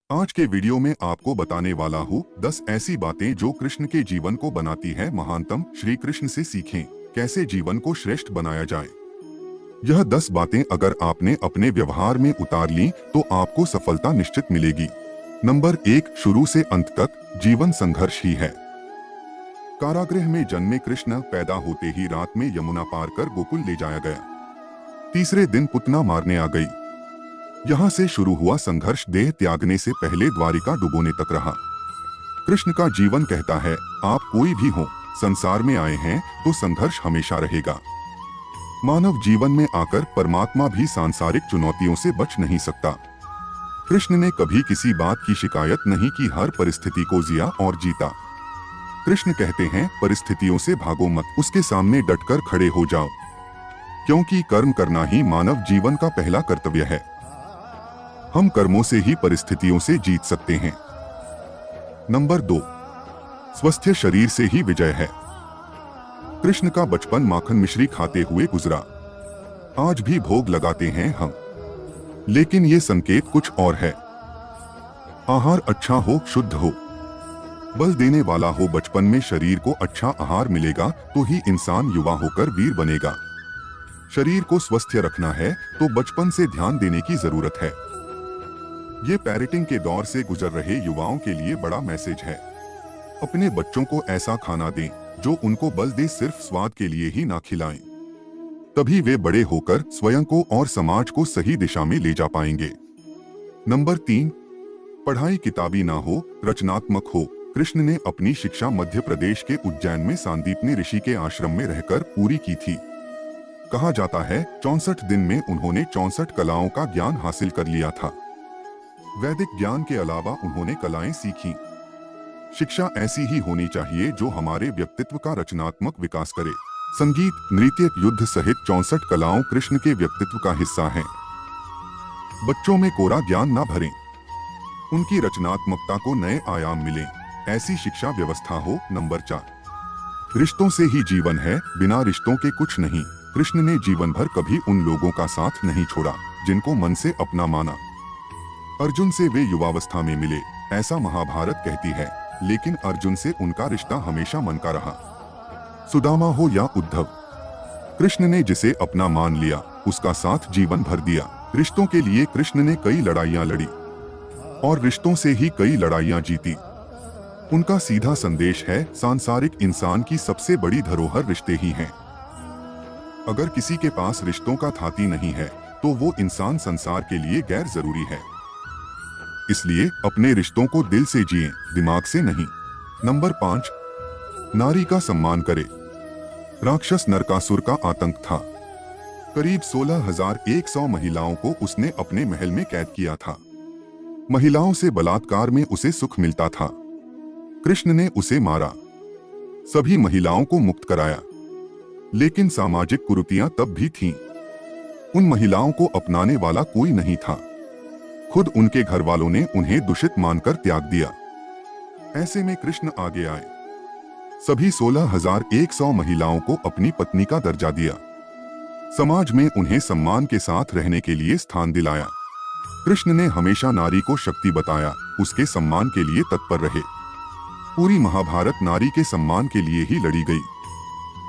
आज के वीडियो में आपको बताने वाला हूँ 10 ऐसी बातें जो कृष्ण के जीवन को बनाती है महानतम। श्री कृष्ण से सीखें कैसे जीवन को श्रेष्ठ बनाया जाए। यह 10 बातें अगर आपने अपने व्यवहार में उतार ली तो आपको सफलता निश्चित मिलेगी। नंबर 1, शुरू से अंत तक जीवन संघर्ष ही है। कारागृह में जन्मे कृष्ण पैदा होते ही रात में यमुना पार कर गोकुल ले जाया गया। तीसरे दिन पुतना मारने आ गई। यहाँ से शुरू हुआ संघर्ष देह त्यागने से पहले द्वारिका डुबोने तक रहा। कृष्ण का जीवन कहता है, आप कोई भी हो, संसार में आए हैं तो संघर्ष हमेशा रहेगा। मानव जीवन में आकर परमात्मा भी सांसारिक चुनौतियों से बच नहीं सकता। कृष्ण ने कभी किसी बात की शिकायत नहीं की, हर परिस्थिति को जिया और जीता। कृष्ण कहते हैं, परिस्थितियों से भागो मत, उसके सामने डटकर खड़े हो जाओ, क्योंकि कर्म करना ही मानव जीवन का पहला कर्तव्य है। हम कर्मों से ही परिस्थितियों से जीत सकते हैं। नंबर 2, स्वस्थ शरीर से ही विजय है। कृष्ण का बचपन माखन मिश्री खाते हुए गुजरा। आज भी भोग लगाते हैं हम, लेकिन ये संकेत कुछ और है। आहार अच्छा हो, शुद्ध हो, बल देने वाला हो। बचपन में शरीर को अच्छा आहार मिलेगा तो ही इंसान युवा होकर वीर बनेगा। शरीर को स्वस्थ रखना है तो बचपन से ध्यान देने की जरूरत है। ये पेरेंटिंग के दौर से गुजर रहे युवाओं के लिए बड़ा मैसेज है। अपने बच्चों को ऐसा खाना दें जो उनको बल दे, सिर्फ स्वाद के लिए ही ना खिलाएं। तभी वे बड़े होकर स्वयं को और समाज को सही दिशा में ले जा पाएंगे। नंबर 3, पढ़ाई किताबी ना हो, रचनात्मक हो। कृष्ण ने अपनी शिक्षा मध्य प्रदेश के उज्जैन में सांदीपनी ऋषि के आश्रम में रहकर पूरी की थी। कहा जाता है 64 दिन में उन्होंने 64 कलाओं का ज्ञान हासिल कर लिया था। वैदिक ज्ञान के अलावा उन्होंने कलाएं सीखी। शिक्षा ऐसी ही होनी चाहिए जो हमारे व्यक्तित्व का रचनात्मक विकास करे। संगीत, नृत्य, युद्ध सहित 64 कलाओं कृष्ण के व्यक्तित्व का हिस्सा हैं। बच्चों में कोरा ज्ञान ना भरें, उनकी रचनात्मकता को नए आयाम मिले, ऐसी शिक्षा व्यवस्था हो। नंबर 4, रिश्तों से ही जीवन है, बिना रिश्तों के कुछ नहीं। कृष्ण ने जीवन भर कभी उन लोगों का साथ नहीं छोड़ा जिनको मन से अपना माना। अर्जुन से वे युवावस्था में मिले, ऐसा महाभारत कहती है, लेकिन अर्जुन से उनका रिश्ता हमेशा मन का रहा। सुदामा हो या उद्धव, कृष्ण ने जिसे अपना मान लिया उसका साथ जीवन भर दिया। रिश्तों के लिए कृष्ण ने कई लड़ाइयां लड़ी और रिश्तों से ही कई लड़ाइयां जीती। उनका सीधा संदेश है, सांसारिक इंसान की सबसे बड़ी धरोहर रिश्ते ही हैं। अगर किसी के पास रिश्तों का थाती नहीं है तो वो इंसान संसार के लिए गैर जरूरी है। इसलिए अपने रिश्तों को दिल से जिएं, दिमाग से नहीं। नंबर 5, नारी का सम्मान करे। राक्षस नरकासुर का आतंक था। करीब 16,100 महिलाओं को उसने अपने महल में कैद किया था। महिलाओं से बलात्कार में उसे सुख मिलता था। कृष्ण ने उसे मारा, सभी महिलाओं को मुक्त कराया, लेकिन सामाजिक कुरीतियां तब भी थीं। उन महिलाओं को अपनाने वाला कोई नहीं था। खुद उनके घर वालों ने उन्हें दूषित मानकर त्याग दिया। ऐसे में कृष्ण आगे आए, सभी 16,100 महिलाओं को अपनी पत्नी का दर्जा दिया। समाज में उन्हें सम्मान के साथ रहने के लिए स्थान दिलाया। कृष्ण ने हमेशा नारी को शक्ति बताया, उसके सम्मान के लिए तत्पर रहे। पूरी महाभारत नारी के सम्मान के लिए ही लड़ी गई।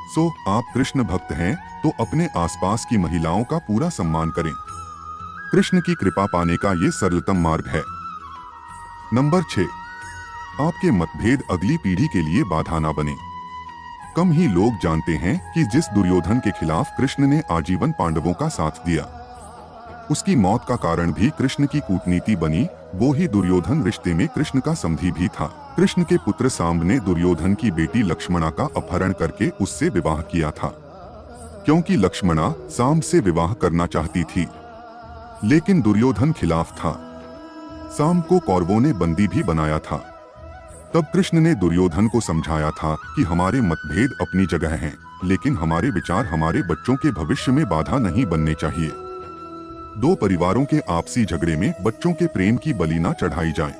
सो आप कृष्ण भक्त हैं तो अपने आसपास की महिलाओं का पूरा सम्मान करें। कृष्ण की कृपा पाने का ये सरलतम मार्ग है। नंबर 6, आपके मतभेद अगली पीढ़ी के लिए बाधा ना बने। कम ही लोग जानते हैं कि जिस दुर्योधन के खिलाफ कृष्ण ने आजीवन पांडवों का साथ दिया, उसकी मौत का कारण भी कृष्ण की कूटनीति बनी। वो ही दुर्योधन रिश्ते में कृष्ण का समधी भी था। कृष्ण के पुत्र सांब ने दुर्योधन की बेटी लक्ष्मणा का अपहरण करके उससे विवाह किया था, क्योंकि लक्ष्मणा सांब से विवाह करना चाहती थी, लेकिन दुर्योधन खिलाफ था। सांब को कौरवों ने बंदी भी बनाया था। तब कृष्ण ने दुर्योधन को समझाया था कि हमारे मतभेद अपनी जगह हैं, लेकिन हमारे विचार हमारे बच्चों के भविष्य में बाधा नहीं बनने चाहिए। दो परिवारों के आपसी झगड़े में बच्चों के प्रेम की बलि ना चढ़ाई जाए।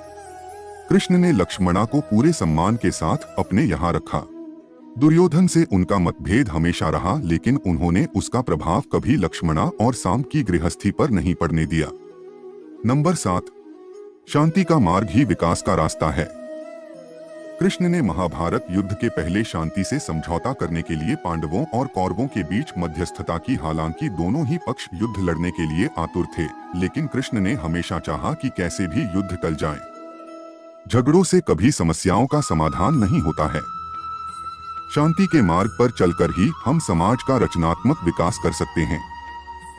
कृष्ण ने लक्ष्मणा को पूरे सम्मान के साथ अपने यहाँ रखा। दुर्योधन से उनका मतभेद हमेशा रहा, लेकिन उन्होंने उसका प्रभाव कभी लक्ष्मणा और सांब की गृहस्थी पर नहीं पड़ने दिया। नंबर 7, शांति का मार्ग ही विकास का रास्ता है। कृष्ण ने महाभारत युद्ध के पहले शांति से समझौता करने के लिए पांडवों और कौरवों के बीच मध्यस्थता की। हालांकि दोनों ही पक्ष युद्ध लड़ने के लिए आतुर थे, लेकिन कृष्ण ने हमेशा चाहा कि कैसे भी युद्ध टल जाए। झगड़ों से कभी समस्याओं का समाधान नहीं होता है। शांति के मार्ग पर चलकर ही हम समाज का रचनात्मक विकास कर सकते हैं।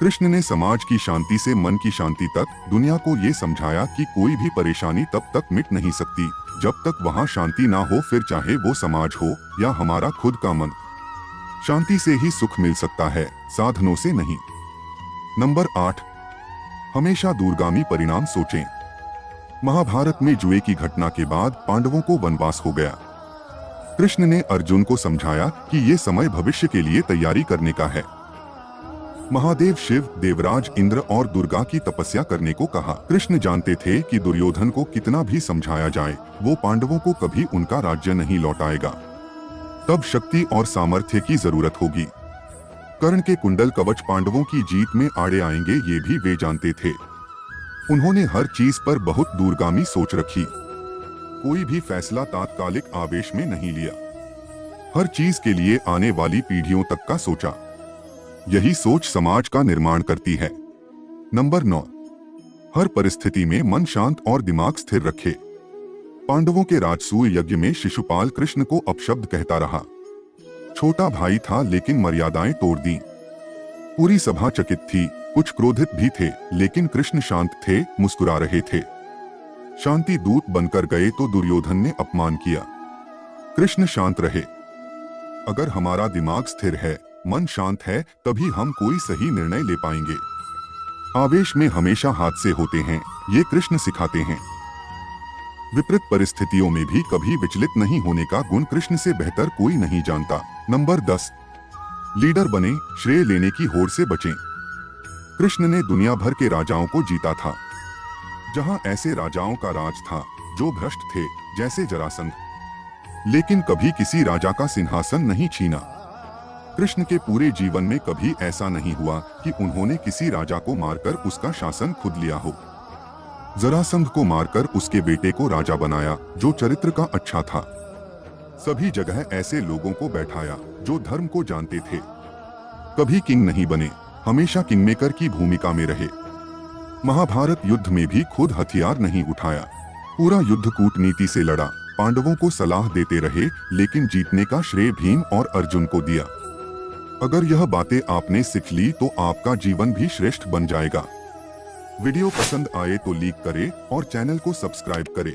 कृष्ण ने समाज की शांति से मन की शांति तक दुनिया को ये समझाया कि कोई भी परेशानी तब तक मिट नहीं सकती जब तक वहाँ शांति ना हो, फिर चाहे वो समाज हो या हमारा खुद का मन। शांति से ही सुख मिल सकता है, साधनों से नहीं। नंबर 8, हमेशा दूरगामी परिणाम सोचें। महाभारत में जुए की घटना के बाद पांडवों को वनवास हो गया। कृष्ण ने अर्जुन को समझाया कि ये समय भविष्य के लिए तैयारी करने का है। महादेव शिव, देवराज इंद्र और दुर्गा की तपस्या करने को कहा। कृष्ण जानते थे कि दुर्योधन को कितना भी समझाया जाए, वो पांडवों को कभी उनका राज्य नहीं लौटाएगा। तब शक्ति और सामर्थ्य की जरूरत होगी। कर्ण के कुंडल कवच पांडवों की जीत में आड़े आएंगे, ये भी वे जानते थे। उन्होंने हर चीज पर बहुत दूरगामी सोच रखी। कोई भी फैसला तात्कालिक आवेश में नहीं लिया। हर चीज के लिए आने वाली पीढ़ियों तक का सोचा। यही सोच समाज का निर्माण करती है। नंबर 9, हर परिस्थिति में मन शांत और दिमाग स्थिर रखे। पांडवों के राजसूय यज्ञ में शिशुपाल कृष्ण को अपशब्द कहता रहा। छोटा भाई था लेकिन मर्यादाएं तोड़ दी। पूरी सभा चकित थी, कुछ क्रोधित भी थे, लेकिन कृष्ण शांत थे, मुस्कुरा रहे थे। शांति दूत बनकर गए तो दुर्योधन ने अपमान किया। कृष्ण शांत रहे। अगर हमारा दिमाग स्थिर है, मन शांत है, तभी हम कोई सही निर्णय ले पाएंगे। आवेश में हमेशा हादसे होते हैं, ये कृष्ण सिखाते हैं। विपरीत परिस्थितियों में भी कभी विचलित नहीं होने का गुण कृष्ण से बेहतर कोई नहीं जानता। नंबर 10, लीडर बने, श्रेय लेने की होड़ से बचें। कृष्ण ने दुनिया भर के राजाओं को जीता था। जहां ऐसे राजाओं का राज था जो भ्रष्ट थे, जैसे जरासंध, लेकिन कभी किसी राजा का सिंहासन नहीं छीना। कृष्ण के पूरे जीवन में कभी ऐसा नहीं हुआ कि उन्होंने किसी राजा को मारकर उसका शासन खुद लिया हो। जरासंध को मारकर उसके बेटे को राजा बनाया जो चरित्र का अच्छा था। सभी जगह ऐसे लोगों को बैठाया जो धर्म को जानते थे। कभी किंग नहीं बने, हमेशा किंगमेकर की भूमिका में रहे। महाभारत युद्ध में भी खुद हथियार नहीं उठाया, पूरा युद्ध कूटनीति से लड़ा। पांडवों को सलाह देते रहे, लेकिन जीतने का श्रेय भीम और अर्जुन को दिया। अगर यह बातें आपने सीख ली तो आपका जीवन भी श्रेष्ठ बन जाएगा। वीडियो पसंद आए तो लाइक करें और चैनल को सब्सक्राइब करें।